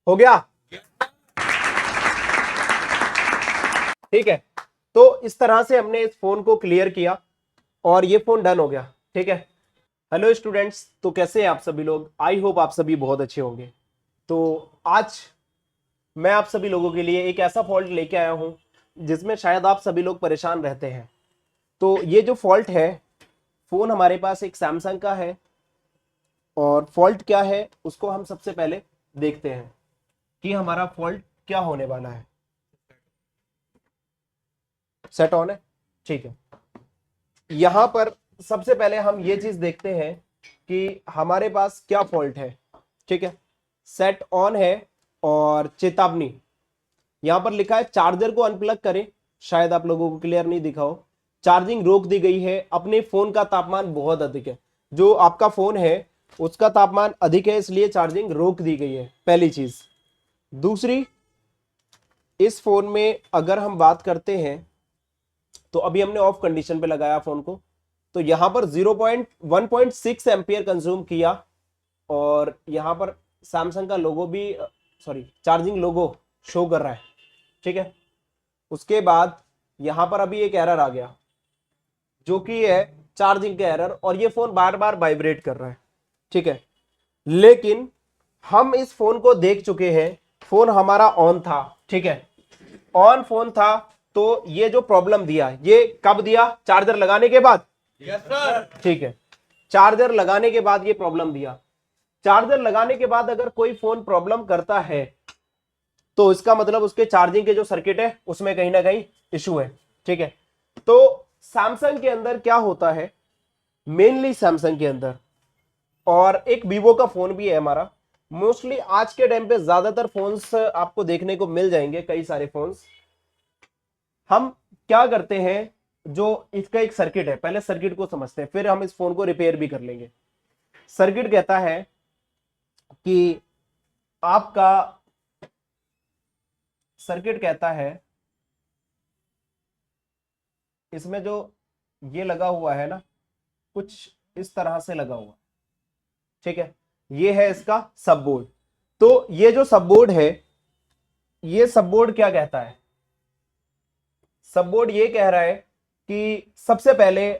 हो गया? ठीक है, तो इस तरह से हमने इस फोन को क्लियर किया और ये फोन डन हो गया। ठीक है, हेलो स्टूडेंट्स, तो कैसे हैं आप सभी लोग? आई होप आप सभी बहुत अच्छे होंगे। तो आज मैं आप सभी लोगों के लिए एक ऐसा फॉल्ट लेके आया हूं जिसमें शायद आप सभी लोग परेशान रहते हैं। तो ये जो फॉल्ट है, फोन हमारे पास एक सैमसंग का है और फॉल्ट क्या है उसको हम सबसे पहले देखते हैं कि हमारा फॉल्ट क्या होने वाला है। सेट ऑन है? ठीक है, यहां पर सबसे पहले हम ये चीज देखते हैं कि हमारे पास क्या फॉल्ट है। ठीक है, सेट ऑन है और चेतावनी यहां पर लिखा है चार्जर को अनप्लग करें। शायद आप लोगों को क्लियर नहीं दिखा हो। चार्जिंग रोक दी गई है, अपने फोन का तापमान बहुत अधिक है। जो आपका फोन है उसका तापमान अधिक है, इसलिए चार्जिंग रोक दी गई है, पहली चीज। दूसरी, इस फोन में अगर हम बात करते हैं तो अभी हमने ऑफ कंडीशन पे लगाया फोन को, तो यहां पर 1.6 एम्पियर कंज्यूम किया और यहां पर सैमसंग का लोगो भी, सॉरी, चार्जिंग लोगो शो कर रहा है। ठीक है, उसके बाद यहां पर अभी एक एरर आ गया जो कि है चार्जिंग का एरर, और ये फोन बार बार वाइब्रेट कर रहा है। ठीक है, लेकिन हम इस फोन को देख चुके हैं, फोन हमारा ऑन था। ठीक है, ऑन फोन था, तो ये जो प्रॉब्लम दिया ये कब दिया? चार्जर लगाने के बाद। Yes sir. ठीक है, चार्जर लगाने के बाद ये प्रॉब्लम दिया। चार्जर लगाने के बाद अगर कोई फोन प्रॉब्लम करता है तो इसका मतलब उसके चार्जिंग के जो सर्किट है उसमें कहीं ना कहीं इशू है। ठीक है, तो सैमसंग के अंदर क्या होता है, मेनली सैमसंग के अंदर, और एक वीवो का फोन भी है हमारा। मोस्टली आज के टाइम पे ज्यादातर फोन्स आपको देखने को मिल जाएंगे, कई सारे फोन्स। हम क्या करते हैं, जो इसका एक सर्किट है, पहले सर्किट को समझते हैं, फिर हम इस फोन को रिपेयर भी कर लेंगे। सर्किट कहता है कि आपका सर्किट कहता है, इसमें जो ये लगा हुआ है ना, कुछ इस तरह से लगा हुआ। ठीक है, ये है इसका सब बोर्ड। तो ये जो सब बोर्ड है, ये सब बोर्ड क्या कहता है? सब बोर्ड ये कह रहा है कि सबसे पहले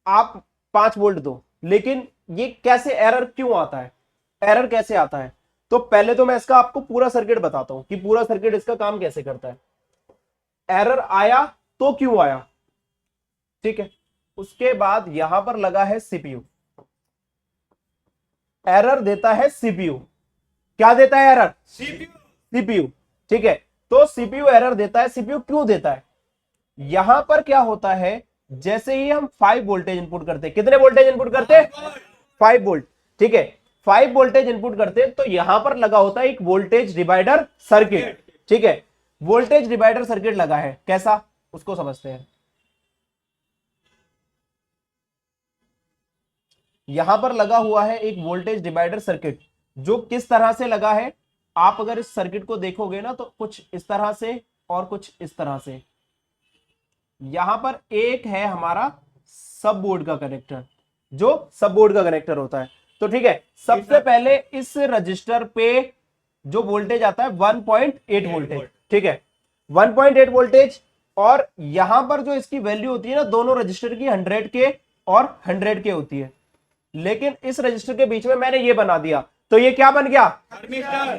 आप 5 वोल्ट दो, लेकिन ये कैसे एरर क्यों आता है, एरर कैसे आता है? तो पहले तो मैं इसका आपको पूरा सर्किट बताता हूं कि पूरा सर्किट इसका काम कैसे करता है। एरर आया तो क्यों आया? ठीक है, उसके बाद यहां पर लगा है सीपीयू। एरर देता है सीपीयू। क्या देता है एरर? सीपीयू। ठीक है, तो सीपीयू एरर देता है। सीपीयू क्यों देता है? यहां पर क्या होता है, जैसे ही हम 5 वोल्टेज इनपुट करते, कितने वोल्टेज इनपुट करते? 5 वोल्ट। ठीक है, 5 वोल्टेज इनपुट करते तो यहां पर लगा होता है एक वोल्टेज डिवाइडर सर्किट। ठीक है, वोल्टेज डिवाइडर सर्किट लगा है, कैसा उसको समझते हैं। यहां पर लगा हुआ है एक वोल्टेज डिवाइडर सर्किट, जो किस तरह से लगा है, आप अगर इस सर्किट को देखोगे ना तो कुछ इस तरह से और कुछ इस तरह से। यहां पर एक है हमारा सब बोर्ड का कनेक्टर, जो सब बोर्ड का कनेक्टर होता है। तो ठीक है, सबसे पहले इस रजिस्टर पे जो वोल्टेज आता है 1.8 वोल्टेज। ठीक है, 1.8 वोल्टेज, और यहां पर जो इसकी वैल्यू होती है ना, दोनों रजिस्टर की 100 के और 100 के होती है, लेकिन इस रजिस्टर के बीच में मैंने ये बना दिया, तो ये क्या बन गया?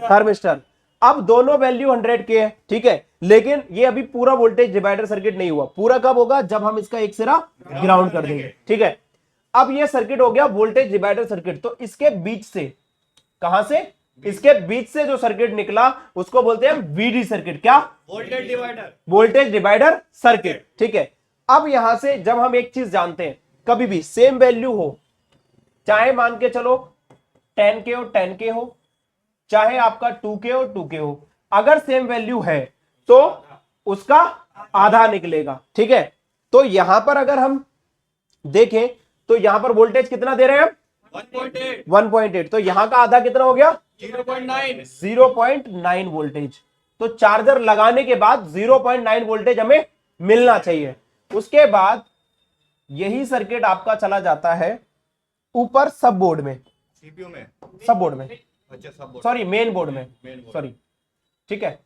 थर्मिस्टर। अब दोनों वैल्यू 100 के है। ठीक है, लेकिन ये अभी पूरा वोल्टेज डिवाइडर सर्किट नहीं हुआ। पूरा कब होगा? जब हम इसका एक सिरा ग्राउंड कर देंगे। ठीक है, अब ये सर्किट हो गया वोल्टेज डिवाइडर सर्किट। तो इसके बीच से, कहां से? इसके बीच से जो सर्किट निकला उसको बोलते हैं वीडी सर्किट। क्या? Voltage divider. Voltage divider circuit. ठीक है, अब यहां से जब हम एक चीज जानते हैं, कभी भी सेम वैल्यू हो, चाहे मान के चलो 10 के हो 10 के हो, चाहे आपका 2 के हो 2 के हो, अगर सेम वैल्यू है तो उसका आधा निकलेगा। ठीक है, तो यहां पर अगर हम देखें तो यहां पर वोल्टेज कितना दे रहे हैं? 1.8। तो यहां का आधा कितना हो गया? 0.9 वोल्टेज। तो चार्जर लगाने के बाद 0.9 वोल्टेज हमें मिलना चाहिए। उसके बाद यही सर्किट आपका चला जाता है ऊपर सब बोर्ड में, सीपीयू में, सब बोर्ड में। अच्छा सब बोर्ड सॉरी मेन बोर्ड में, मेन बोर्ड सॉरी, ठीक है।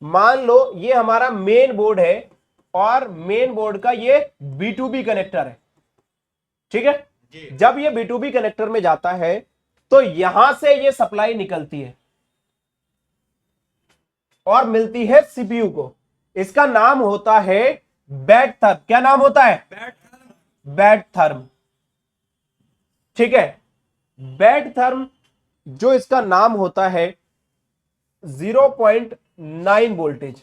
मान लो ये हमारा मेन बोर्ड है और मेन बोर्ड का ये B2B कनेक्टर है, ठीक है। जी जब ये B2B कनेक्टर में जाता है तो यहां से ये सप्लाई निकलती है और मिलती है सीपीयू को। इसका नाम होता है बैड थर्म। क्या नाम होता है? बैट बैड थर्म, ठीक है। बैड थर्म जो इसका नाम होता है 0.9 वोल्टेज,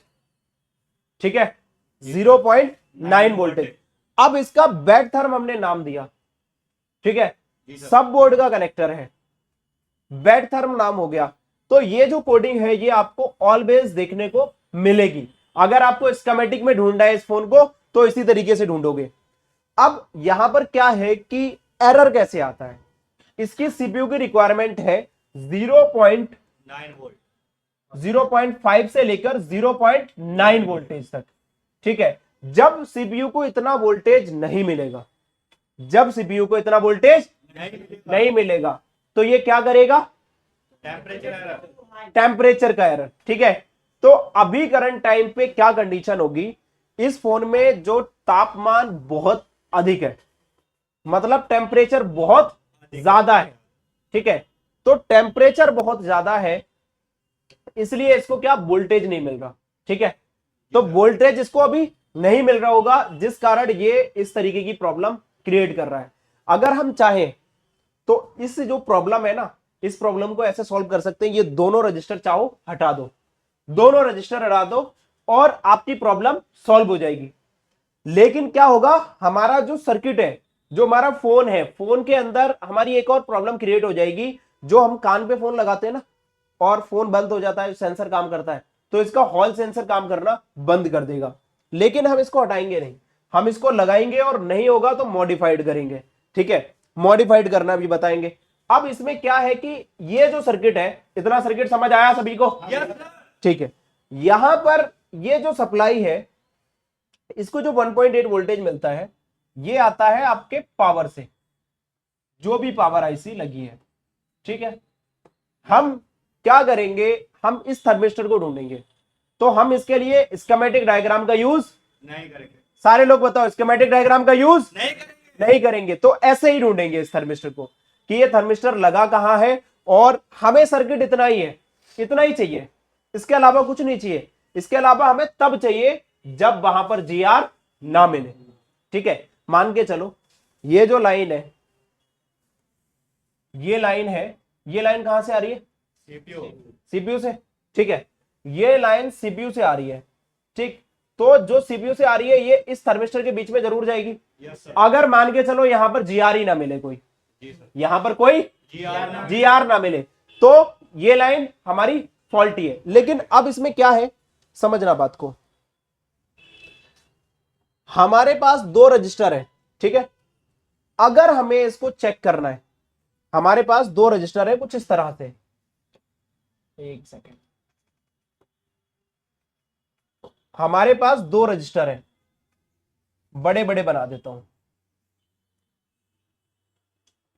ठीक है, 0.9 वोल्टेज। अब इसका बैड थर्म हमने नाम दिया, ठीक है। जी सर सब बोर्ड का कनेक्टर है, बैड थर्म नाम हो गया। तो ये जो कोडिंग है ये आपको ऑलवेज देखने को मिलेगी। अगर आपको स्कीमेटिक में ढूंढना है इस फोन को तो इसी तरीके से ढूंढोगे। अब यहां पर क्या है कि एरर कैसे आता है, इसकी सीपीयू की रिक्वायरमेंट है 9 वोल्ट 0.5 से लेकर 0.9 वोल्टेज तक, ठीक है। जब सीपीयू को इतना वोल्टेज नहीं मिलेगा, जब सीपीयू को इतना वोल्टेज नहीं मिलेगा तो ये क्या करेगा? टेम्परेचर एरर टेम्परेचर का एरर, ठीक है। तो अभी करंट टाइम पे क्या कंडीशन होगी, इस फोन में जो तापमान बहुत अधिक है, मतलब टेम्परेचर बहुत ज्यादा है, ठीक है। तो टेम्परेचर बहुत ज्यादा है इसलिए इसको क्या वोल्टेज नहीं मिल रहा, ठीक है। तो वोल्टेज इसको अभी नहीं मिल रहा होगा जिस कारण ये इस तरीके की प्रॉब्लम क्रिएट कर रहा है। अगर हम चाहें तो इस जो प्रॉब्लम है ना, इस प्रॉब्लम को ऐसे सॉल्व कर सकते हैं, ये दोनों रजिस्टर चाहो हटा दो, दोनों रजिस्टर हटा दो और आपकी प्रॉब्लम सॉल्व हो जाएगी। लेकिन क्या होगा, हमारा जो सर्किट है, जो हमारा फोन है, फोन के अंदर हमारी एक और प्रॉब्लम क्रिएट हो जाएगी। जो हम कान पे फोन लगाते हैं ना और फोन बंद हो जाता है, सेंसर काम करता है, तो इसका हॉल सेंसर काम करना बंद कर देगा। लेकिन हम इसको हटाएंगे नहीं, हम इसको लगाएंगे और नहीं होगा तो मॉडिफाइड करेंगे, ठीक है। मॉडिफाइड करना भी बताएंगे। अब इसमें क्या है कि ये जो सर्किट है, इतना सर्किट समझ आया सभी को? यस सर ठीक है। यहां पर ये जो सप्लाई है, इसको जो 1.8 वोल्टेज मिलता है ये आता है आपके पावर से, जो भी पावर आईसी लगी है, ठीक है। हम क्या करेंगे, हम इस थर्मिस्टर को ढूंढेंगे। तो हम इसके लिए स्कीमेटिक डायग्राम का यूज, नहीं करेंगे सारे लोग बताओ, स्कीमेटिक डायग्राम का यूज नहीं करेंगे नहीं करेंगे। तो ऐसे ही ढूंढेंगे इस थर्मिस्टर को कि ये थर्मिस्टर लगा कहां है और हमें सर्किट इतना ही है, इतना ही चाहिए, इसके अलावा कुछ नहीं चाहिए। इसके अलावा हमें तब चाहिए जब वहां पर जीआर ना मिले, ठीक है। मान के चलो ये जो लाइन है, ये लाइन है, ये लाइन कहां से आ रही है? सीपीयू सीपीयू से, ठीक है। ये लाइन सीपीयू से आ रही है, ठीक। तो जो सीपीयू से आ रही है ये इस थर्मिस्टर के बीच में जरूर जाएगी। यस सर अगर मान के चलो यहां पर जीआर ही ना मिले, कोई जी सर यहां पर कोई जीआर जीआर ना मिले, तो ये लाइन हमारी फॉल्टी है। लेकिन अब इसमें क्या है, समझना बात को। हमारे पास दो रजिस्टर है, ठीक है। अगर हमें इसको चेक करना है, हमारे पास दो रजिस्टर है कुछ इस तरह से, एक सेकेंड, हमारे पास दो रजिस्टर है, बड़े बड़े बना देता हूं।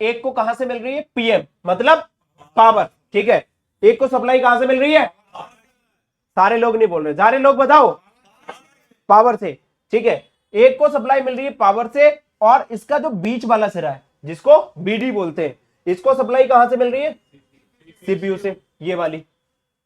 एक को कहां से मिल रही है? पीएम मतलब पावर, ठीक है। एक को सप्लाई कहां से मिल रही है? सारे लोग नहीं बोल रहे, सारे लोग बताओ, पावर से, ठीक है। एक को सप्लाई मिल रही है पावर से और इसका जो बीच वाला सिरा है जिसको बीडी बोलते हैं, इसको सप्लाई कहां से मिल रही है? सीपीयू से, ये वाली,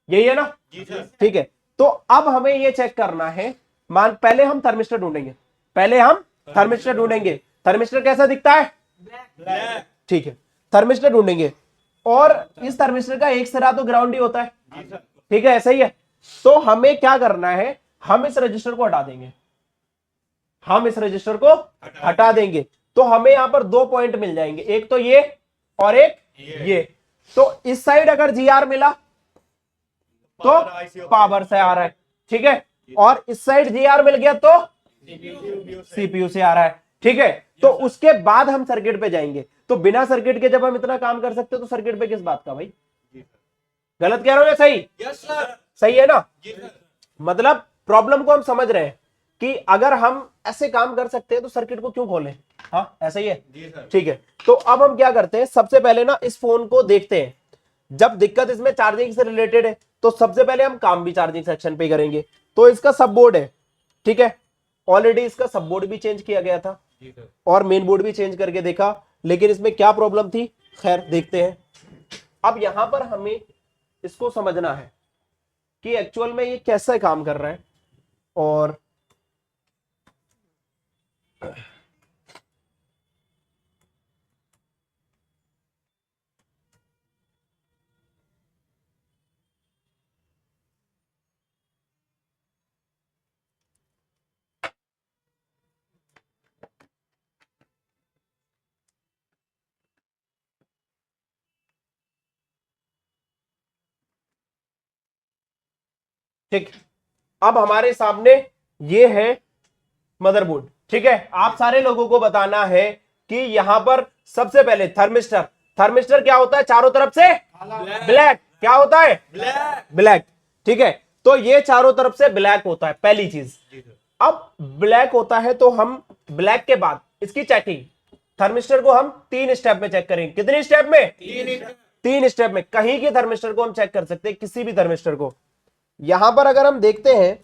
यही है ना? जी सर ठीक है। तो अब हमें ये चेक करना है, मान पहले हम थर्मिस्टर ढूंढेंगे, पहले हम थर्मिस्टर ढूंढेंगे। थर्मिस्टर कैसा दिखता है? ब्लैक ठीक है, थर्मिस्टर ढूंढेंगे और इस थर्मिस्टर का एक सिरा तो ग्राउंड ही होता है, जी सर ठीक है, ऐसा ही है। तो हमें क्या करना है, हम इस रजिस्टर को हटा देंगे, हम इस रजिस्टर को हटा देंगे। तो हमें यहां पर दो पॉइंट मिल जाएंगे, एक तो ये और एक ये। तो इस साइड अगर जीआर मिला तो पावर से आ रहा है, ठीक है, और इस साइड जीआर मिल गया तो सीपीयू से आ रहा है, ठीक है। तो उसके बाद हम सर्किट पे जाएंगे। तो बिना सर्किट के जब हम इतना काम कर सकते तो सर्किट पे किस बात का भाई? गलत कह रहा हूं या सही? यस सर सही है ना? जी सर मतलब प्रॉब्लम को हम समझ रहे हैं कि अगर हम ऐसे काम कर सकते हैं तो सर्किट को क्यों खोलें। हाँ ऐसा ही है, जी सर ठीक है। तो अब हम क्या करते हैं, सबसे पहले ना इस फोन को देखते हैं। जब दिक्कत इसमें चार्जिंग से रिलेटेड है तो सबसे पहले हम काम भी चार्जिंग सेक्शन पे करेंगे। तो इसका सब बोर्ड है, ठीक है, ऑलरेडी इसका सब बोर्ड भी चेंज किया गया था और मेन बोर्ड भी चेंज करके देखा, लेकिन इसमें क्या प्रॉब्लम थी, खैर देखते हैं। अब यहां पर हमें इसको समझना है कि एक्चुअल में ये कैसे काम कर रहा है। और ठीक, अब हमारे सामने ये है मदरबोर्ड, ठीक है। आप सारे लोगों को बताना है कि यहां पर सबसे पहले थर्मिस्टर, थर्मिस्टर क्या होता है, चारों तरफ से ब्लैक, क्या होता है, ब्लैक, ठीक है। तो ये चारों तरफ से ब्लैक होता है, पहली चीज। अब ब्लैक होता है तो हम ब्लैक के बाद इसकी चेकिंग, थर्मिस्टर को हम 3 स्टेप में चेक करेंगे। कितने स्टेप में, 3 स्टेप में। कहीं के थर्मिस्टर को हम चेक कर सकते हैं, किसी भी थर्मिस्टर को। यहां पर अगर हम देखते हैं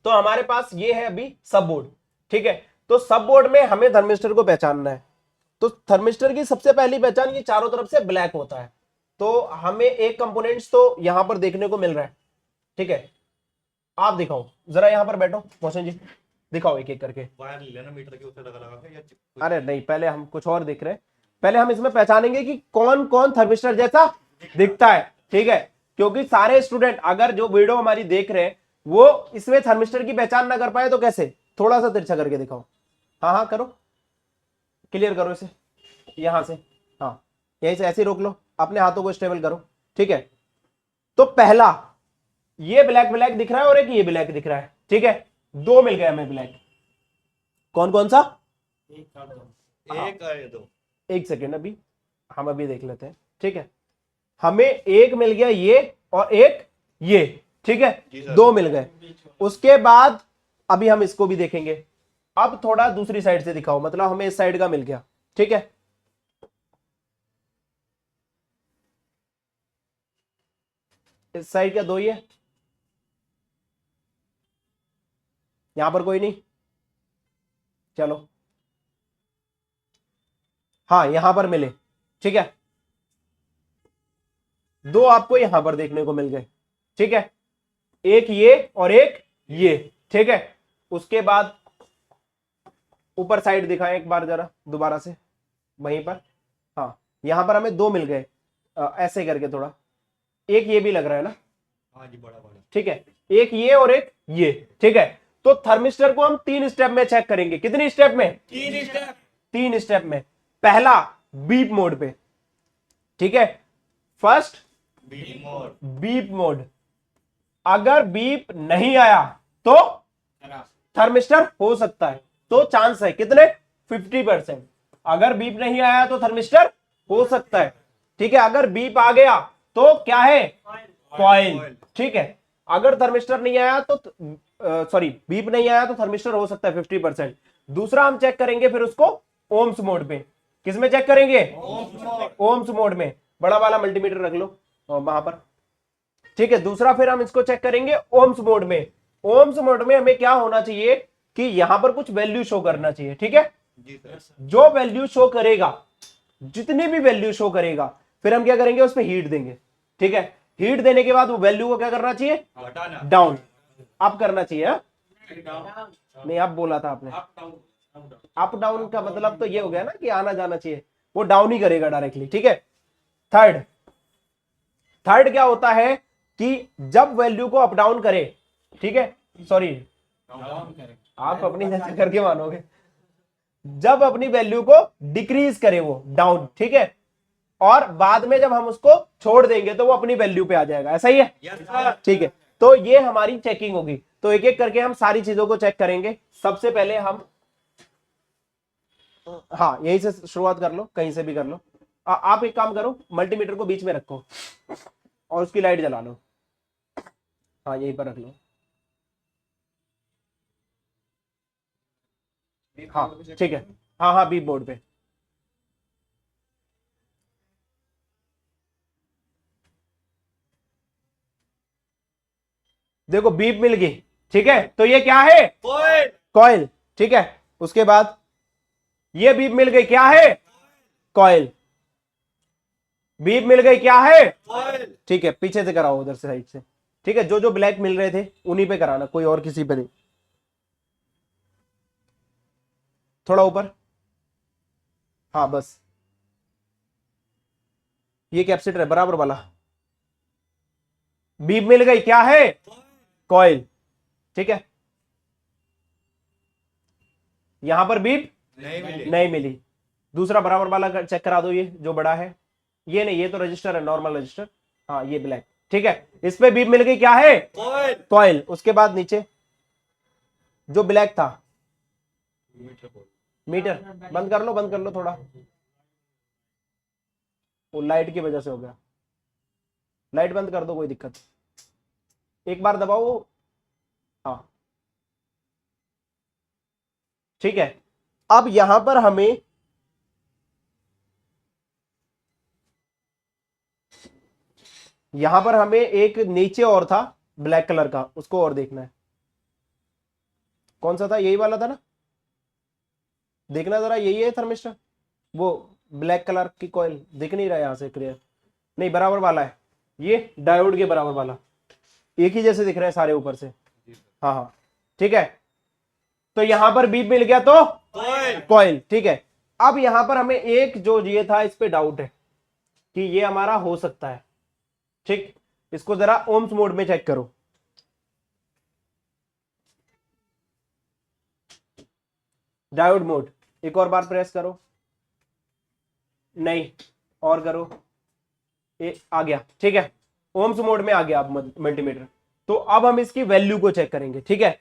तो हमारे पास ये है अभी सब बोर्ड, ठीक है। तो सब बोर्ड में हमें थर्मिस्टर को पहचानना है। तो थर्मिस्टर की सबसे पहली पहचान, ये चारों तरफ से ब्लैक होता है। तो हमें एक कंपोनेंट्स तो यहां पर देखने को मिल रहा है, ठीक है। आप दिखाओ जरा, यहां पर बैठो मोहसिन जी, दिखाओ एक एक करके। वायर लेना मीटर के उससे लगा के या अरे नहीं, पहले हम कुछ और देख रहे हैं। पहले हम इसमें पहचानेंगे कि कौन कौन थर्मिस्टर जैसा दिखता है, ठीक है। क्योंकि सारे स्टूडेंट अगर जो वीडियो हमारी देख रहे हैं वो इसमें थर्मिस्टर की पहचान ना कर पाए तो कैसे, थोड़ा सा तिरछा करके दिखाओ। हाँ हाँ करो, क्लियर करो इसे यहां से, हाँ यहीं से ऐसे रोक लो, अपने हाथों को स्टेबल करो, ठीक है। तो पहला ये ब्लैक ब्लैक दिख रहा है और एक ये ब्लैक दिख रहा है, ठीक है। 2 मिल गए हमें ब्लैक। कौन कौन सा, एक है दो, एक सेकेंड, अभी हम अभी देख लेते हैं, ठीक है। हमें एक मिल गया ये और एक ये, ठीक है, जी सर। 2 मिल गए। उसके बाद अभी हम इसको भी देखेंगे। अब थोड़ा दूसरी साइड से दिखाओ, मतलब हमें इस साइड का मिल गया, ठीक है। इस साइड का 2 ही है, यहां पर कोई नहीं, चलो हाँ यहां पर मिले, ठीक है। 2 आपको यहां पर देखने को मिल गए, ठीक है। एक ये और एक ये, ठीक है। उसके बाद ऊपर साइड दिखाएं एक बार जरा दोबारा से, वहीं पर, हाँ यहां पर हमें 2 मिल गए, ऐसे करके थोड़ा। एक ये भी लग रहा है ना, हाँ जी बड़ा बड़ा, ठीक है। एक ये और एक ये, ठीक है। तो थर्मिस्टर को हम 3 स्टेप में चेक करेंगे। कितनी स्टेप में, 3 स्टेप, 3 स्टेप में। पहला बीप मोड पे, ठीक है। First beep mode, beep mode, अगर बीप नहीं आया तो थर्मिस्टर हो सकता है, तो चांस है कितने, 50%। अगर बीप नहीं आया तो थर्मिस्टर हो सकता है, ठीक है। अगर बीप आ गया तो क्या है, कॉइल, ठीक है। अगर थर्मिस्टर नहीं आया तो सॉरी बीप नहीं आया तो थर्मिस्टर हो सकता है 50%। दूसरा हम चेक करेंगे फिर उसको ओम्स मोड पे। किस में चेक करेंगे, ओम्स मोड में। बड़ा वाला मल्टीमीटर रख लो वहां पर, ठीक है। दूसरा फिर हम इसको चेक करेंगे ओम्स मोड में। ओम्स मोड में हमें क्या होना चाहिए कि यहां पर कुछ वैल्यू शो करना चाहिए, ठीक है। जी सर। जो वैल्यू शो करेगा, जितनी भी वैल्यू शो करेगा, फिर हम क्या करेंगे, उस पर हीट देंगे, ठीक है। हीट देने के बाद वो वैल्यू को क्या करना चाहिए, घटाना, डाउन, अप करना चाहिए, हाँ? नहीं अप बोला था आपने, अप डाउन का मतलब तो ये हो गया ना कि आना जाना चाहिए, वो डाउन ही करेगा डायरेक्टली, ठीक है। थर्ड, थर्ड क्या होता है कि जब वैल्यू को अप डाउन करे, ठीक है, सॉरी आप अपनी जैसे करके मानोगे, जब अपनी वैल्यू को डिक्रीज करे वो डाउन, ठीक है। और बाद में जब हम उसको छोड़ देंगे तो वो अपनी वैल्यू पे आ जाएगा, ऐसा ही है, यस सर। ठीक है। तो ये हमारी चेकिंग होगी। तो एक एक करके हम सारी चीजों को चेक करेंगे। सबसे पहले हम, हाँ यहीं से शुरुआत कर लो, कहीं से भी कर लो। आप एक काम करो, मल्टीमीटर को बीच में रखो और उसकी लाइट जला लो, हाँ यहीं पर रख लो, हाँ ठीक है, हाँ हाँ बीप बोर्ड पे। देखो बीप मिल गई, ठीक है, तो ये क्या है, कॉइल। कॉइल, ठीक है। उसके बाद ये बीप मिल गई, क्या है, कॉइल। बीप मिल गई, क्या है, कॉइल। ठीक है। पीछे से कराओ, उधर से साइड से, ठीक है। जो जो ब्लैक मिल रहे थे उन्हीं पे कराना, कोई और किसी पे नहीं। थोड़ा ऊपर, हाँ बस। ये कैपेसिटर है बराबर वाला। बीप मिल गई, क्या है, कॉइल, ठीक है। यहां पर बीप नहीं मिली। नहीं मिली। दूसरा बराबर वाला चेक करा दो, ये जो बड़ा है। ये नहीं, ये तो रजिस्टर है, नॉर्मल रजिस्टर। हाँ ये ब्लैक, ठीक है। इस पे बीप मिल गई, क्या है, कॉइल। कॉइल। उसके बाद नीचे जो ब्लैक था, मीटर बंद कर लो, बंद कर लो थोड़ा, वो लाइट की वजह से हो गया। लाइट बंद कर दो, कोई दिक्कत। एक बार दबाओ, हाँ ठीक है। अब यहां पर हमें एक नीचे और था ब्लैक कलर का, उसको और देखना है। कौन सा था, यही वाला था ना, देखना जरा, यही है थर्मिस्टर। वो ब्लैक कलर की कॉइल दिख नहीं रहा है यहां से क्लियर, नहीं बराबर वाला है, ये डायोड के बराबर वाला, एक ही जैसे दिख रहे हैं सारे ऊपर से। हाँ हाँ ठीक है। तो यहां पर बीप मिल गया तो कॉइल, ठीक है। अब यहां पर हमें एक जो ये था इस पे डाउट है कि ये हमारा हो सकता है, ठीक। इसको जरा ओम्स मोड में चेक करो। डायोड मोड, एक और बार प्रेस करो, नहीं और करो, आ गया, ठीक है। ओम्स मोड में आ गया अब मल्टीमीटर। तो अब हम इसकी वैल्यू को चेक करेंगे, ठीक है।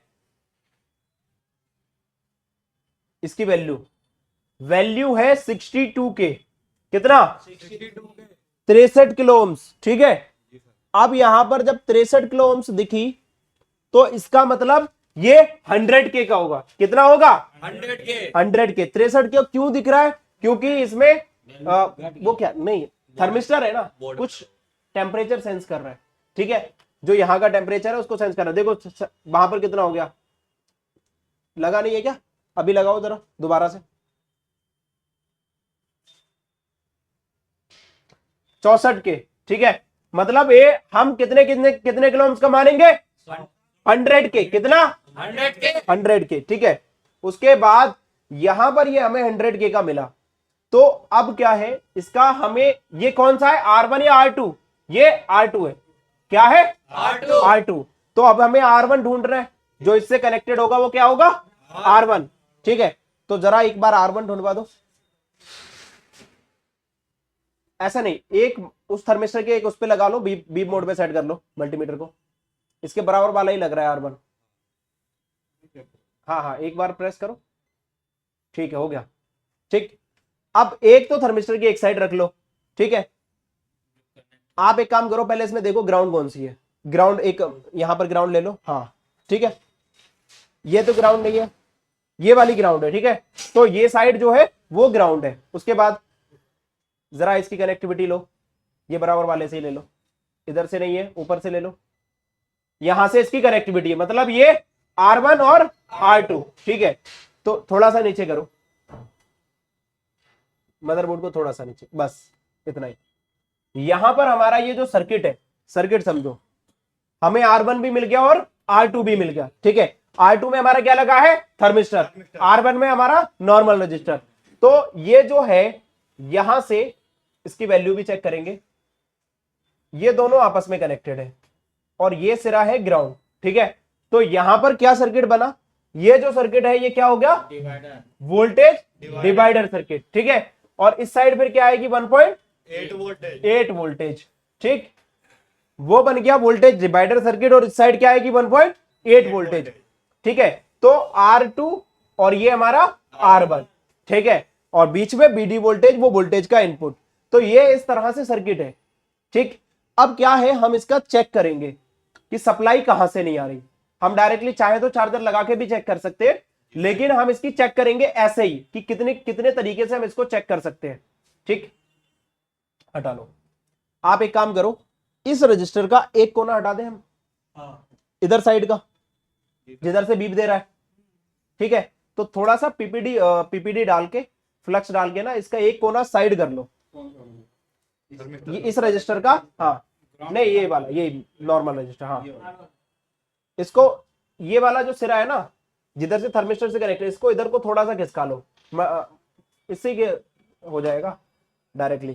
इसकी वैल्यू है 62 के, कितना, 63 किलो ओम्स, ठीक है। अब यहां पर जब 63 किलो ओम्स दिखी तो इसका मतलब ये 100 के का होगा। कितना होगा, 100 के। 100 के। 63 के क्यों दिख रहा है, क्योंकि इसमें वो क्या नहीं, थर्मिस्टर है ना, कुछ टेम्परेचर सेंस कर रहा है, ठीक है। जो यहां का टेम्परेचर है उसको सेंस कर रहा है। देखो वहां पर कितना हो गया, लगा नहीं है क्या, अभी लगाओ जरा दोबारा से, 64 के, ठीक है। मतलब ये हम कितने कितने कितने किलो ओम्स का मानेंगे, 100 के, कितना, 100 के। 100 के, ठीक है। उसके बाद यहां पर ये हमें 100 के का मिला, तो अब क्या है इसका, हमें ये कौन सा है, R1 या R2, ये R2 है, क्या है, R2। तो अब हमें R1 ढूंढना है, जो इससे कनेक्टेड होगा वो क्या होगा, R1, ठीक है। तो जरा एक बार R1 ढूंढवा दो, ऐसा नहीं, एक उस थर्मिस्टर के एक उस पे लगा लो, बीप मोड पे सेट कर लो मल्टीमीटर को, इसके बराबर वाला ही लग रहा है R1। हाँ हाँ एक बार प्रेस करो, ठीक है, हो गया, ठीक। अब एक तो थर्मिस्टर की एक साइड रख लो, ठीक है। आप एक काम करो, पहले इसमें देखो ग्राउंड कौन सी है, ग्राउंड एक यहां पर ग्राउंड ले लो, हाँ ठीक है। ये तो ग्राउंड नहीं है, ये वाली ग्राउंड है, ठीक है। तो ये साइड जो है वो ग्राउंड है। उसके बाद जरा इसकी कनेक्टिविटी लो, ये बराबर वाले से ही ले लो, इधर से नहीं है, ऊपर से ले लो, यहां से इसकी कनेक्टिविटी है, मतलब ये R1 और R2, ठीक है। तो थोड़ा सा नीचे करो मदरबोर्ड को, थोड़ा सा नीचे, बस इतना ही। यहां पर हमारा ये जो सर्किट है, सर्किट समझो, हमें R1 भी मिल गया और R2 भी मिल गया, ठीक है। R2 में हमारा क्या लगा है, थर्मिस्टर, R1 में हमारा नॉर्मल रजिस्टर। तो ये जो है यहां से इसकी वैल्यू भी चेक करेंगे, ये दोनों आपस में कनेक्टेड है और ये सिरा है ग्राउंड, ठीक है। तो यहां पर क्या सर्किट बना, ये जो सर्किट है ये क्या हो गया, वोल्टेज डिवाइडर सर्किट, ठीक है। और इस साइड फिर क्या आएगी, 1.8 वोल्टेज, ठीक। वो बन गया वोल्टेज डिवाइडर सर्किट, और इस साइड क्या आएगी, 1.8 वोल्टेज, ठीक है। तो R2 और ये हमारा R1, ठीक है। और बीच में BD वोल्टेज, वो वोल्टेज का इनपुट। तो ये इस तरह से सर्किट है, ठीक। अब क्या है, हम इसका चेक करेंगे कि सप्लाई कहां से नहीं आ रही। हम डायरेक्टली चाहे तो चार्जर लगा के भी चेक कर सकते हैं, लेकिन हम इसकी चेक करेंगे ऐसे ही कि कितने कितने तरीके से हम इसको चेक कर सकते हैं, ठीक। हटा लो, आप एक काम करो, इस रजिस्टर का एक कोना हटा दें हम, इधर साइड का, जी सर। जिधर से बीप दे रहा है, ठीक है। तो थोड़ा सा पीपीडी डाल के, फ्लक्स डाल के ना इसका एक कोना साइड कर लो, थर्मिस्टर ये का। इस रजिस्टर का, हाँ नहीं ये वाला, ये नॉर्मल रजिस्टर, हाँ इसको, ये वाला जो सिरा है ना जिधर से थर्मिस्टर से कनेक्ट है, इसको इधर को थोड़ा सा खिसका लो, इससे के हो जाएगा डायरेक्टली।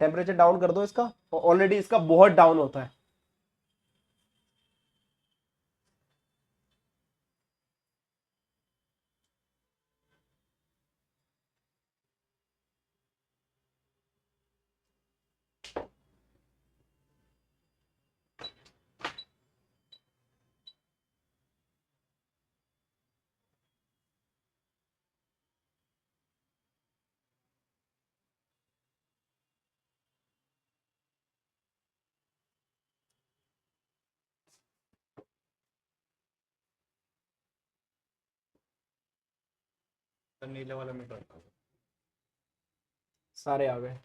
टेम्परेचर डाउन कर दो इसका, ऑलरेडी इसका बहुत डाउन होता है। सर नीले वाला मीटर। सारे आ गए।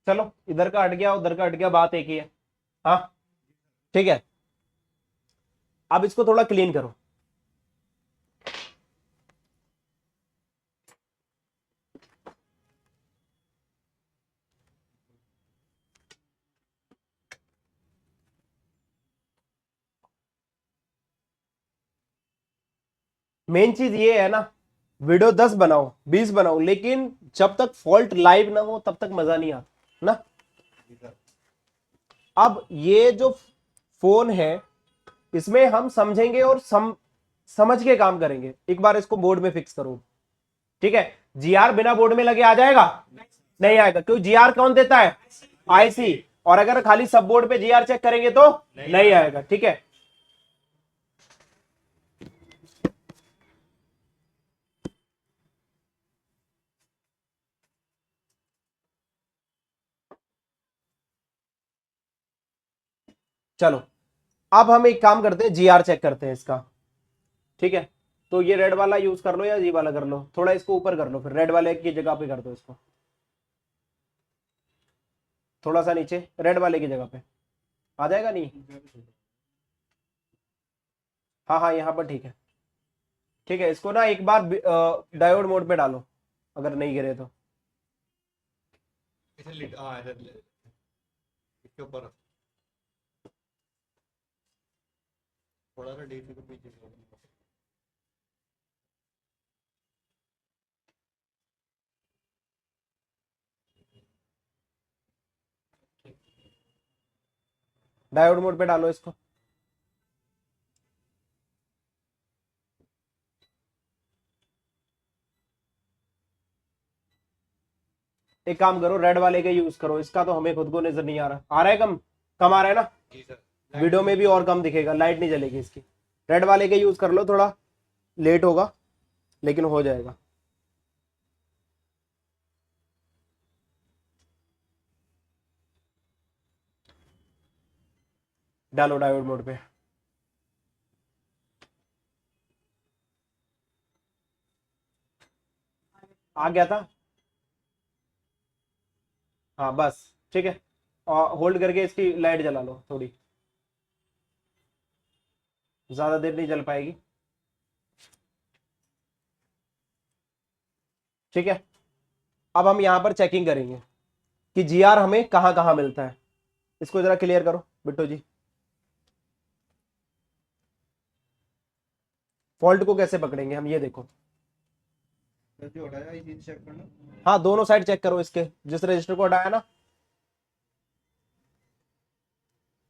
चलो इधर का हट गया, उधर का हट गया, बात एक ही है। हाँ ठीक है, अब इसको थोड़ा क्लीन करो। मेन चीज ये है ना, वीडियो 10 बनाओ 20 बनाओ, लेकिन जब तक फॉल्ट लाइव ना हो तब तक मजा नहीं आता ना। जी सर। अब ये जो फोन है इसमें हम समझेंगे और समझ के काम करेंगे। एक बार इसको बोर्ड में फिक्स करो, ठीक है। जीआर बिना बोर्ड में लगे आ जाएगा? नहीं आएगा, क्योंकि जीआर कौन देता है? आईसी। और अगर खाली सब बोर्ड पे जीआर चेक करेंगे तो नहीं आएगा, ठीक है। चलो अब हम एक काम करते हैं, जीआर चेक करते हैं इसका, ठीक है। तो ये रेड वाला यूज कर लो या जी वाला कर लो, थोड़ा इसको ऊपर कर लो, फिर रेड वाले की जगह पे कर दो इसको, थोड़ा सा नीचे रेड वाले की जगह पे आ जाएगा नहीं? हाँ हाँ यहाँ पर ठीक है, ठीक है। इसको ना एक बार डायोड मोड पे डालो अगर नहीं गिरे तो। इसे लिट हाँ ऐसे इसके ऊपर थोड़ा सा डीसी को पीछे करो। डायोड मोड पे डालो इसको। एक काम करो, रेड वाले का यूज करो, इसका तो हमें खुद को नजर नहीं आ रहा। आ रहा है कम? कम आ रहा है ना? जी सर। वीडियो में भी और कम दिखेगा, लाइट नहीं जलेगी इसकी। रेड वाले का यूज कर लो, थोड़ा लेट होगा लेकिन हो जाएगा। डालो डायोड मोड पे। आ गया था? हाँ बस, ठीक है। और होल्ड करके इसकी लाइट जला लो थोड़ी, ज्यादा देर नहीं जल पाएगी, ठीक है। अब हम यहां पर चेकिंग करेंगे कि जीआर हमें कहां कहां मिलता है। इसको जरा क्लियर करो बिट्टू जी। फॉल्ट को कैसे पकड़ेंगे हम, ये देखो। जो हटाया इसी चेक करना। हाँ दोनों साइड चेक करो इसके, जिस रजिस्टर को हटाया ना।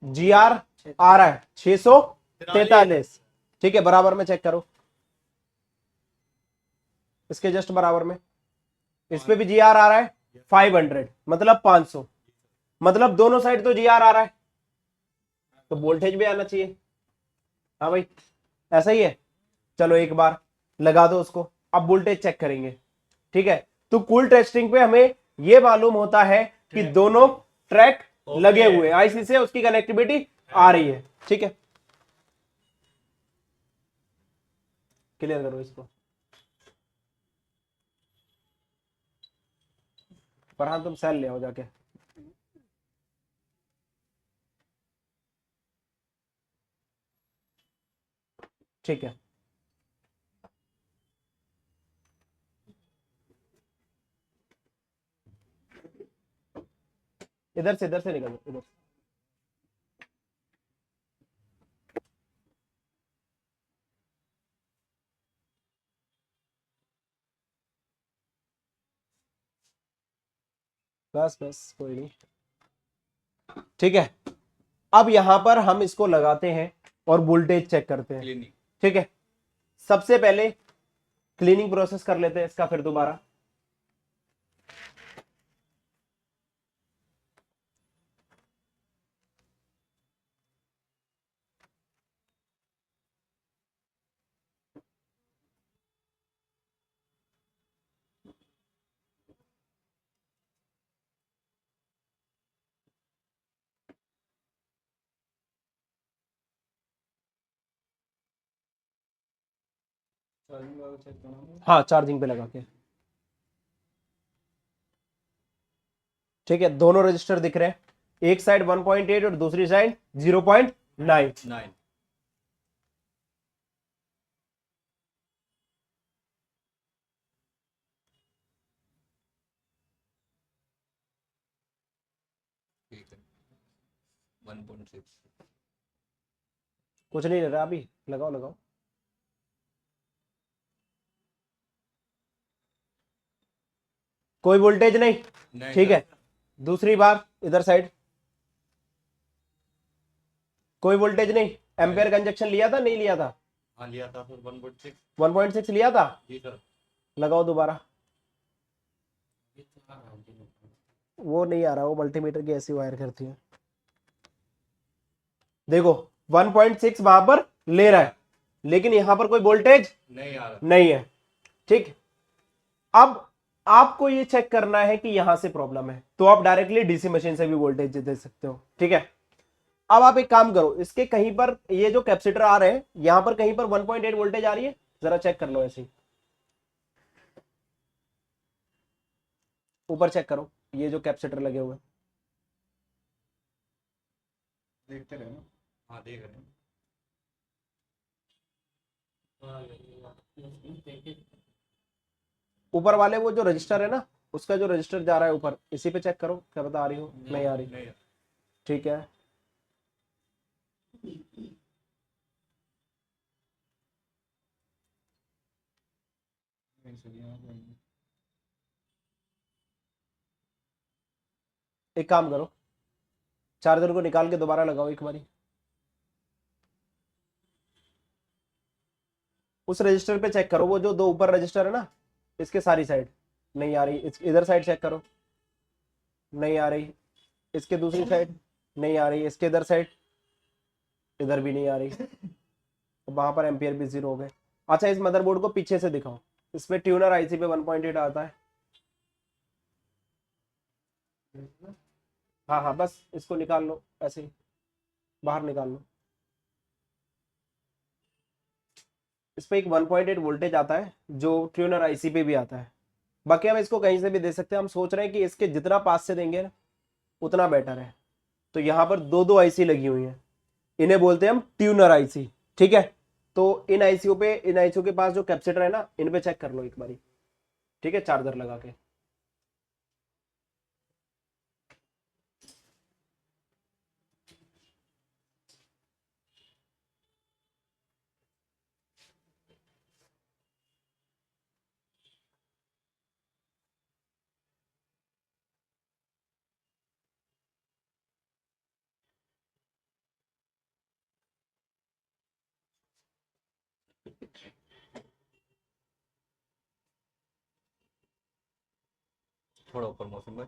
जीआर आ रहा है 643, ठीक है। बराबर में चेक करो, इसके जस्ट बराबर में। इस पे भी जीआर आ रहा है 500, मतलब 500, मतलब दोनों साइड तो जीआर आ रहा है, तो वोल्टेज भी आना चाहिए। हाँ भाई ऐसा ही है। चलो एक बार लगा दो उसको, अब वोल्टेज चेक करेंगे, ठीक है। तो कूल टेस्टिंग पे हमें यह मालूम होता है कि दोनों ट्रैक लगे हुए आईसी से, उसकी कनेक्टिविटी आ रही है, ठीक है। क्लियर करो इसको। फरहान तुम सेल ले आओ जाके, ठीक है, इधर से निकल इधर। बस बस कोई नहीं, ठीक है। अब यहां पर हम इसको लगाते हैं और वोल्टेज चेक करते हैं। क्लिनिक ठीक है, सबसे पहले क्लीनिंग प्रोसेस कर लेते हैं इसका फिर दोबारा। हाँ, चार्जिंग पे लगा के। ठीक है, दोनों रजिस्टर दिख रहे हैं, एक साइड 1.8 और दूसरी साइड 0.9। 9 ठीक है 1.6 कुछ नहीं ले रहा अभी, लगाओ लगाओ। कोई वोल्टेज नहीं, नहीं ठीक है। दूसरी बार इधर साइड कोई वोल्टेज नहीं। एम्पेयर कंजक्शन लिया था नहीं लिया था? हाँ लिया था सर 1.6 1.6 लिया था। जी सर लगाओ दोबारा। वो नहीं आ रहा, वो मल्टीमीटर की ऐसी वायर करती है। देखो 1.6 वहां पर ले रहा है, लेकिन यहां पर कोई वोल्टेज नहीं आ रहा नहीं है। ठीक, अब आपको ये चेक करना है कि यहां से प्रॉब्लम है, तो आप डायरेक्टली डीसी मशीन से भी वोल्टेज दे सकते हो। ठीक है, अब आप एक काम करो, इसके कहीं पर ये जो कैपेसिटर आ रहे हैं यहां पर कहीं पर 1.8 वोल्टेज आ रही है, जरा चेक कर लो ऐसे ही। ऊपर चेक करो, ये जो कैपेसिटर लगे हुए हैं। देखते रहे ना हाँ देख रहे हैं ऊपर वाले वो जो रजिस्टर है ना, उसका जो रजिस्टर जा रहा है ऊपर, इसी पे चेक करो, क्या बता रही हो? नहीं आ रही। नहीं ठीक है, एक काम करो, चार्जर को निकाल के दोबारा लगाओ एक बारी। उस रजिस्टर पे चेक करो, वो जो दो ऊपर रजिस्टर है ना, इसके सारी साइड नहीं आ रही। इधर साइड चेक करो, नहीं आ रही। इसके दूसरी साइड नहीं आ रही, इसके इधर साइड इधर भी नहीं आ रही। वहां पर एम्पियर भी 0 हो गए। अच्छा, इस मदरबोर्ड को पीछे से दिखाओ, इसमें ट्यूनर आईसी पे 1.8 आता है। हाँ हाँ, बस इसको निकाल लो ऐसे ही, बाहर निकाल लो। इस पे एक 1.8 वोल्टेज आता है जो ट्यूनर आईसी पे भी आता है। बाकी हम इसको कहीं से भी दे सकते हैं, हम सोच रहे हैं कि इसके जितना पास से देंगे ना उतना बेटर है। तो यहाँ पर दो दो आईसी लगी हुई हैं, इन्हें बोलते हैं हम ट्यूनर आईसी। ठीक है, तो इन आईसीओ के पास जो कैपेसिटर है ना, इन पे चेक कर लो एक बारी। ठीक है, चार्जर लगा के। थोड़ा ऊपर मौसम में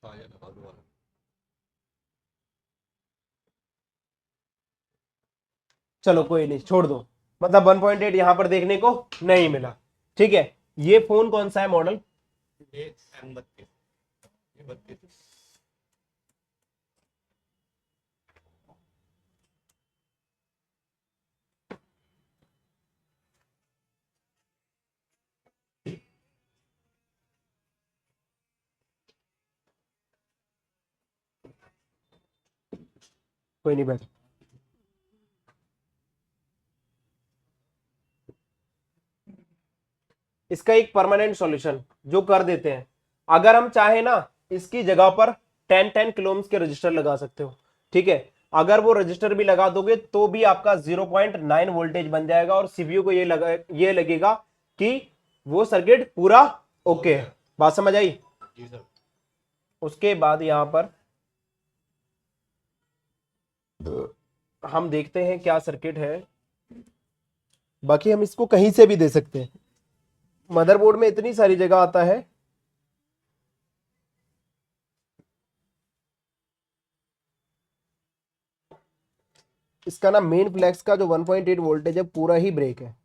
आ जाना दोबारा चलो कोई नहीं, छोड़ दो। मतलब 1.8 यहां पर देखने को नहीं मिला। ठीक है, ये फोन कौन सा है मॉडल? ये M32 32। कोई नहीं बैठ। इसका एक परमानेंट सॉल्यूशन जो कर देते हैं, अगर हम चाहे ना इसकी जगह पर 10 किलो ओम्स के रजिस्टर लगा सकते हो, ठीक है। अगर वो रजिस्टर भी लगा दोगे तो भी आपका 0.9 वोल्टेज बन जाएगा और सीपीयू को ये लगेगा कि वो सर्किट पूरा ओके है। बात समझ आई? जी सर। उसके बाद यहां पर हम देखते हैं क्या सर्किट है। बाकी हम इसको कहीं से भी दे सकते हैं, मदरबोर्ड में इतनी सारी जगह आता है। इसका ना मेन फ्लैक्स का जो 1.8 वोल्टेज है पूरा ही ब्रेक है।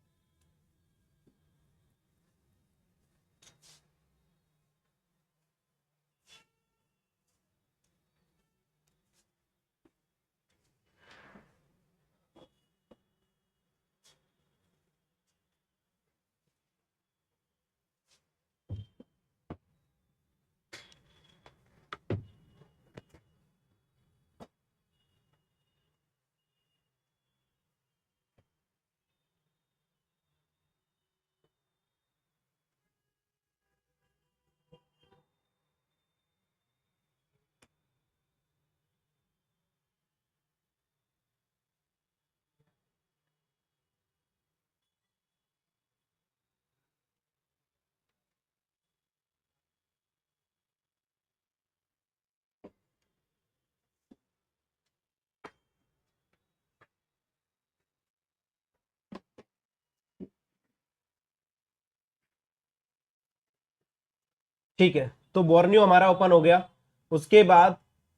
ठीक है, तो बोर्नियो हमारा ओपन हो गया। उसके बाद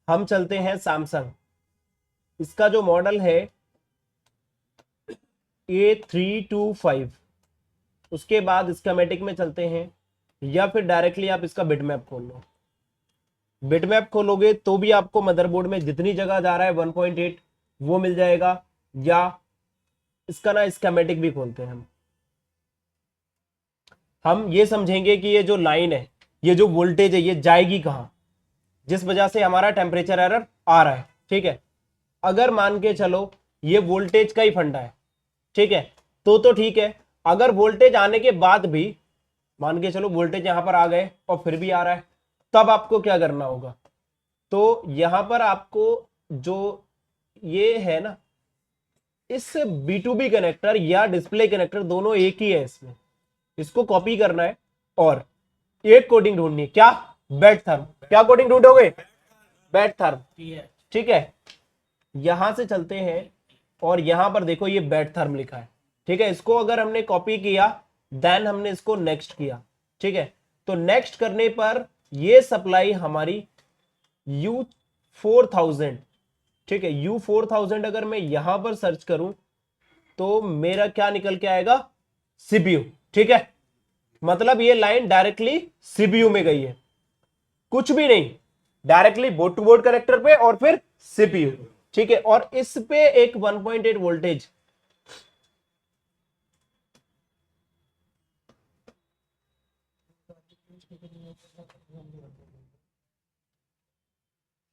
हम चलते हैं सैमसंग। इसका जो मॉडल है A325। उसके बाद स्कीमेटिक में चलते हैं, या फिर डायरेक्टली आप इसका बिटमैप खोल लो। बिटमैप खोलोगे तो भी आपको मदरबोर्ड में जितनी जगह जा रहा है 1.8 वो मिल जाएगा, या इसका ना स्कीमेटिक भी खोलते हैं हम ये समझेंगे कि ये जो लाइन है, ये जो वोल्टेज है, ये जाएगी कहां, जिस वजह से हमारा टेम्परेचर एरर आ रहा है। ठीक है, अगर मान के चलो ये वोल्टेज का ही फंडा है, ठीक है, तो ठीक है। अगर वोल्टेज आने के बाद भी मान के चलो वोल्टेज यहां पर आ गए और फिर भी आ रहा है, तब आपको क्या करना होगा? तो यहां पर आपको जो ये है ना, इस B2B कनेक्टर या डिस्प्ले कनेक्टर दोनों एक ही है, इसमें इसको कॉपी करना है और एक कोडिंग ढूंढनी है। क्या? बेड थर्म। क्या कोडिंग ढूंढोगे? बेड थर्म। ठीक है, यहां से चलते हैं और यहां पर देखो ये बेड थर्म लिखा है। ठीक है, इसको अगर हमने कॉपी किया देन हमने इसको नेक्स्ट किया। ठीक है, तो नेक्स्ट करने पर ये सप्लाई हमारी U4000, ठीक है, U4000 अगर मैं यहां पर सर्च करूं तो मेरा क्या निकल के आएगा? सीपीयू। ठीक है, मतलब ये लाइन डायरेक्टली सीपीयू में गई है, कुछ भी नहीं, directly board to board connector पे और फिर सीपीयू। ठीक है, और इस पे एक 1.8 वोल्टेज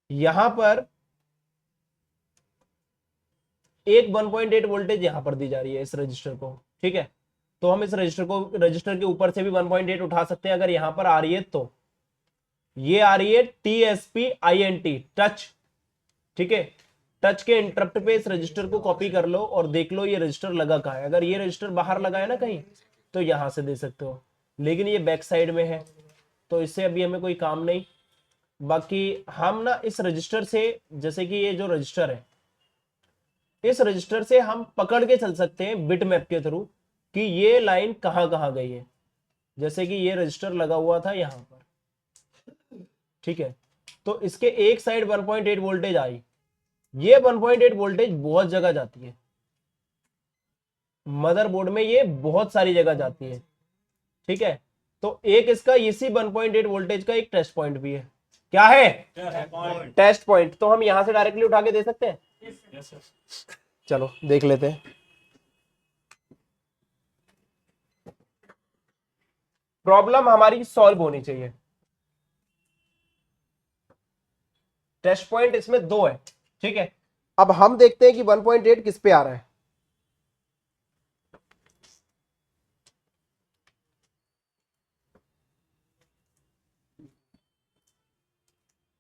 यहां पर एक 1.8 वोल्टेज यहां पर दी जा रही है इस रजिस्टर को। ठीक है, तो हम इस रजिस्टर के ऊपर से भी 1.8 उठा सकते हैं अगर यहां पर आ रही है तो। ये आ रही है TSP-INT, टच। ठीक है, टच के इंटरप्ट पे इस रजिस्टर को कॉपी कर लो और देख लो ये रजिस्टर लगा कहां है। अगर ये रजिस्टर बाहर लगा है ना कहीं, तो यहां से दे सकते हो, लेकिन ये बैक साइड में है तो इससे अभी हमें कोई काम नहीं। बाकी हम ना इस रजिस्टर से, जैसे कि ये जो रजिस्टर है, इस रजिस्टर से हम पकड़ के चल सकते हैं बिट मैप के थ्रू कि ये लाइन कहां कहां गई है। जैसे कि ये रजिस्टर लगा हुआ था यहां पर, ठीक है, तो इसके एक साइड 1.8 वोल्टेज आई। ये 1.8 वोल्टेज बहुत जगह जाती है मदरबोर्ड में, ये बहुत सारी जगह जाती है। ठीक है, तो एक इसका इसी 1.8 वोल्टेज का एक टेस्ट पॉइंट भी है। क्या है? पॉइंट। Test point. तो हम यहां से डायरेक्टली उठा के दे सकते हैं? Yes sir. चलो देख लेते हैं। प्रॉब्लम हमारी सॉल्व होनी चाहिए। टेस्ट पॉइंट इसमें 2 है, ठीक है। अब हम देखते हैं कि 1.8 किस पे आ रहा है।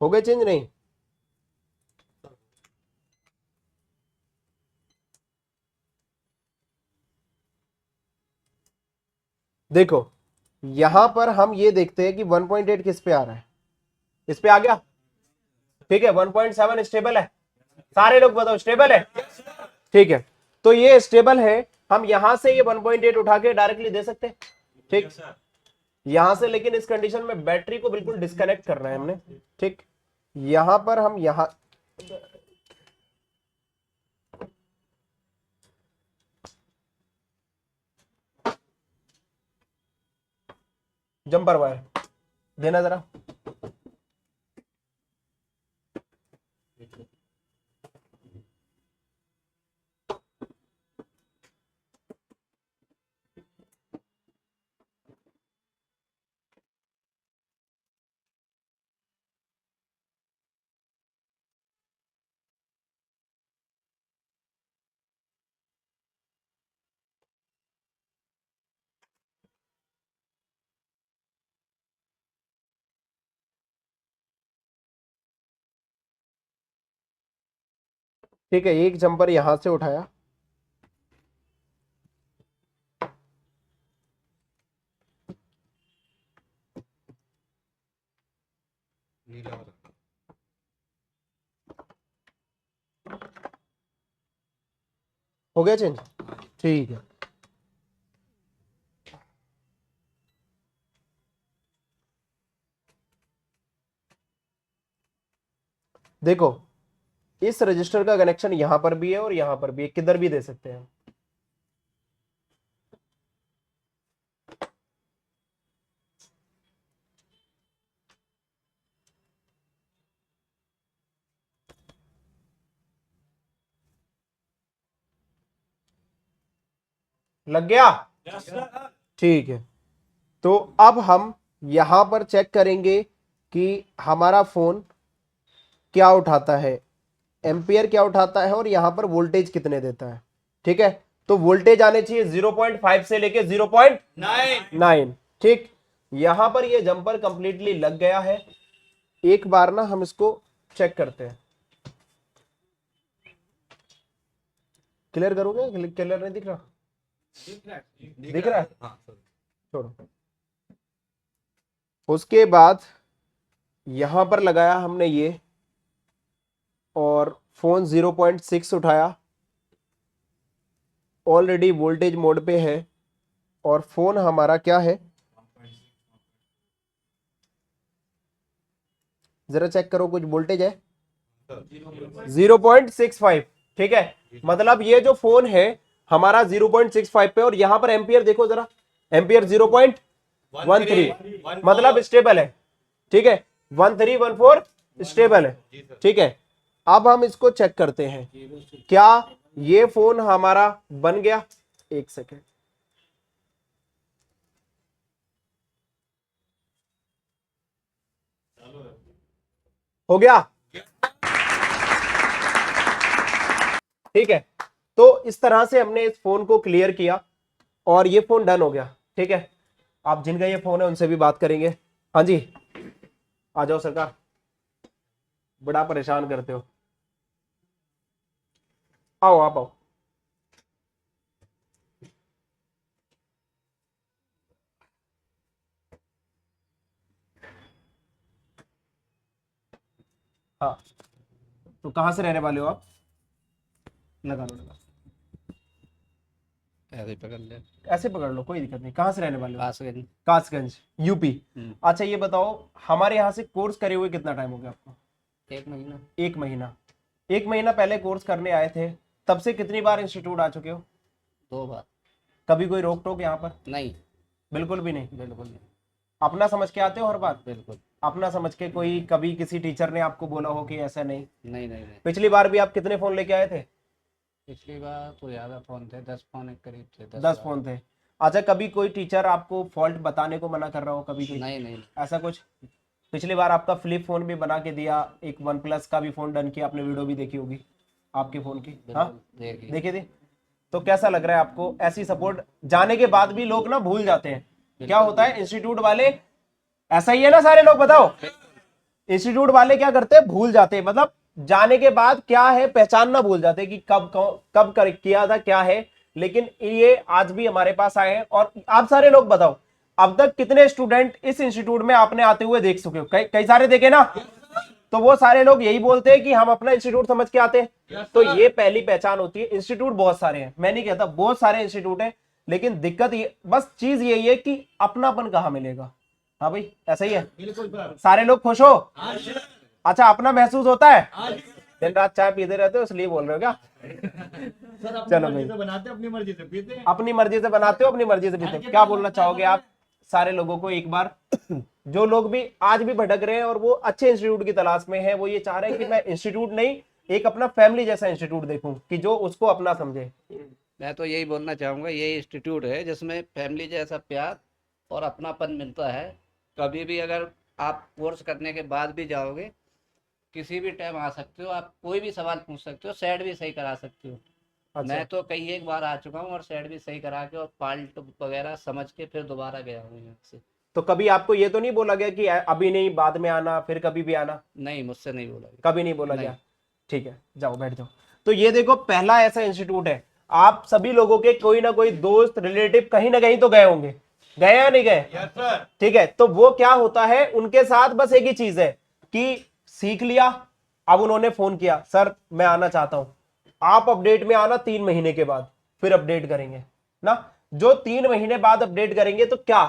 हो गए चेंज? नहीं, देखो यहां पर हम ये देखते हैं कि 1.8 किस पे आ रहा है। इस पे आ गया, ठीक है। 1.7 स्टेबल है। सारे लोग बताओ स्टेबल है? ठीक है, तो ये स्टेबल है। हम यहां से ये 1.8 उठा के डायरेक्टली दे सकते हैं, ठीक। यहां से, लेकिन इस कंडीशन में बैटरी को बिल्कुल डिस्कनेक्ट करना है हमने, ठीक। यहां पर हम यहां जंपर वायर देना जरा। ठीक है, एक जंपर यहां से उठाया, नीला वाला। हो गया चेंज, ठीक है। देखो इस रजिस्टर का कनेक्शन यहां पर भी है और यहां पर भी है, किधर भी दे सकते हैं। लग गया? ठीक है, तो अब हम यहां पर चेक करेंगे कि हमारा फोन क्या उठाता है, एम्पियर क्या उठाता है और यहां पर वोल्टेज कितने देता है, ठीक है। तो वोल्टेज आने चाहिए 0.5 से लेके 0.9, ठीक। यहां पर ये जंपर कंप्लीटली लग गया है। एक बार ना हम इसको चेक करते हैं। क्लियर करोगे? क्लियर नहीं दिख रहा? दिख रहा है? हाँ सर। छोड़ो। उसके बाद यहां पर लगाया हमने ये, और फोन 0.6 उठाया, ऑलरेडी वोल्टेज मोड पे है, और फोन हमारा क्या है जरा चेक करो, कुछ वोल्टेज है? 0.65, ठीक है। मतलब ये जो फोन है हमारा 0.65 पे, और यहां पर एम्पियर देखो जरा, एम्पियर 0.13, मतलब स्टेबल है, ठीक है। 1314 स्टेबल है, ठीक है। अब हम इसको चेक करते हैं, क्या ये फोन हमारा बन गया? एक सेकेंड, हो गया? ठीक है, तो इस तरह से हमने इस फोन को क्लियर किया और ये फोन डन हो गया, ठीक है। आप जिनका ये फोन है उनसे भी बात करेंगे। हाँ जी, आ जाओ सरकार, बड़ा परेशान करते हो। आओ आप आओ। हाँ, तो कहाँ से रहने वाले हो आप? लगा लो, लगा। ऐसे ही पकड़ ले। ऐसे पकड़ लो, कोई दिक्कत नहीं। कहाँ से रहने वाले हो? कासगंज। कासगंज, यूपी। हम्म। अच्छा ये बताओ, हमारे यहाँ से कोर्स करे हुए कितना टाइम हो गया आपको? 1 महीना। 1 महीना। 1 महीना पहले कोर्स करने आए थे, तब से कितनी बार इंस्टीट्यूट आ चुके हो? 2 बार। कभी कोई रोक टोक यहाँ पर? नहीं, बिल्कुल भी नहीं? बिल्कुल नहीं। अपना समझ के आते हो हर बात? बिल्कुल। अपना समझ के कोई कभी किसी टीचर ने आपको बोला हो कि ऐसा नहीं? नहीं नहीं नहीं। पिछली बार भी आप कितने फोन लेके आए थे? पिछली बार तो ज़्यादा फ़ोन थे, 10 फ़ोन के करीब थे, 10 फोन थे। अच्छा, कभी कोई टीचर आपको फॉल्ट बताने को मना कर रहा हो कभी कोई नहीं नहीं। ऐसा कुछ? पिछली बार आपका फ्लिप फोन भी बना के दिया, एक वन प्लस का भी फोन डन किया, आपने वीडियो भी देखी होगी आपके फोन की, हाँ बिल्कुल देखिए। देखी थी। तो कैसा लग रहा है आपको ऐसी सपोर्ट जाने के बाद भी? लोग ना भूल जाते हैं, क्या होता है इंस्टीट्यूट वाले, ऐसा ही है ना सारे लोग, बताओ इंस्टीट्यूट वाले क्या करते हैं, भूल जाते हैं, मतलब जाने के बाद क्या है पहचानना भूल जाते हैं कि कब कर किया था क्या है। लेकिन ये आज भी हमारे पास आए हैं। और आप सारे लोग बताओ, अब तक कितने स्टूडेंट इस इंस्टीट्यूट में आपने आते हुए देख चुके हो? कई सारे देखे ना? तो वो सारे लोग यही बोलते हैं कि हम अपना इंस्टीट्यूट समझ के आते हैं। तो ये पहली पहचान होती है। इंस्टीट्यूट बहुत सारे हैं, मैं नहीं कहता, बहुत सारे इंस्टीट्यूट हैं, लेकिन दिक्कत ये, बस चीज यही है कि अपनापन कहाँ मिलेगा। हाँ भाई, ऐसा ही है। सारे लोग खुश हो? अच्छा, अपना महसूस होता है? दिन रात चाय पीते रहते हो इसलिए बोल रहे हो क्या? चलो भाई, बनाते अपनी मर्जी से पीते हैं। अपनी मर्जी से बनाते हो, अपनी मर्जी से पीते हो। क्या बोलना चाहोगे आप सारे लोगों को एक बार? जो लोग भी आज भी भटक रहे हैं और वो अच्छे इंस्टीट्यूट की तलाश में है, वो ये चाह रहे हैं कि मैं इंस्टीट्यूट नहीं, एक अपना फैमिली जैसा इंस्टीट्यूट देखूं कि जो उसको अपना समझे। मैं तो यही बोलना चाहूँगा, ये इंस्टीट्यूट है जिसमें फैमिली जैसा प्यार और अपनापन मिलता है। कभी भी अगर आप कोर्स करने के बाद भी जाओगे, किसी भी टाइम आ सकते हो, आप कोई भी सवाल पूछ सकते हो, सेट भी सही करा सकते हो। अच्छा, मैं तो कई एक बार आ चुका हूँ और सेट भी सही करा के और पाल्ट वगैरह समझ के फिर दोबारा गया हूँ यहाँ से। तो कभी आपको ये तो नहीं बोला गया कि अभी नहीं बाद में आना, फिर कभी भी आना? नहीं, मुझसे नहीं बोला गया। कभी नहीं बोला नहीं। गया। ठीक है, जाओ बैठ जाओ। तो ये देखो, पहला ऐसा इंस्टीट्यूट है, आप सभी लोगों के कोई ना कोई दोस्त रिलेटिव कहीं ना कहीं तो गए होंगे, गए या नहीं गए? ठीक है, तो वो क्या होता है उनके साथ, बस एक ही चीज है कि सीख लिया, अब उन्होंने फोन किया, सर मैं आना चाहता हूं। आप अपडेट में आना 3 महीने के बाद, फिर अपडेट करेंगे ना। जो 3 महीने बाद अपडेट करेंगे, तो क्या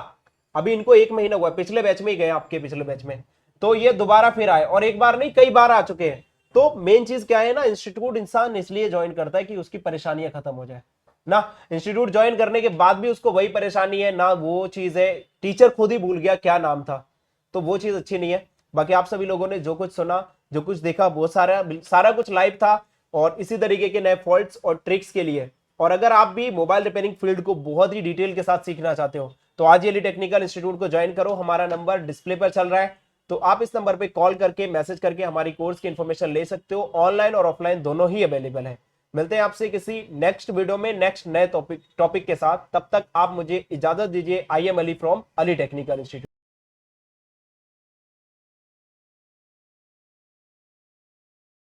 अभी इनको 1 महीना हुआ, पिछले बैच में ही गए आपके पिछले बैच में, तो ये दोबारा फिर आए, और एक बार नहीं कई बार आ चुके हैं। तो मेन चीज क्या है ना, इंस्टीट्यूट इंसान इसलिए ज्वाइन करता है कि उसकी परेशानियां खत्म हो जाए ना। इंस्टीट्यूट ज्वाइन करने के बाद भी उसको वही परेशानी है ना, वो चीज है, टीचर खुद ही भूल गया क्या नाम था, तो वो चीज अच्छी नहीं है। बाकी आप सभी लोगों ने जो कुछ सुना, जो कुछ देखा, वो सारा कुछ लाइव था, और इसी तरीके के नए फॉल्ट्स और ट्रिक्स के लिए। और अगर आप भी मोबाइल रिपेयरिंग फील्ड को बहुत ही डिटेल के साथ सीखना चाहते हो, तो आज ये टेक्निकल इंस्टीट्यूट को ज्वाइन करो। हमारा नंबर डिस्प्ले पर चल रहा है, तो आप इस नंबर पे कॉल करके, मैसेज करके हमारी कोर्स की इंफॉर्मेशन ले सकते हो। ऑनलाइन और ऑफलाइन दोनों ही अवेलेबल है। मिलते हैं आपसे किसी नेक्स्ट वीडियो में नेक्स्ट नए टॉपिक के साथ। तब तक आप मुझे इजाजत दीजिए। I am Ali from Ali technical institute.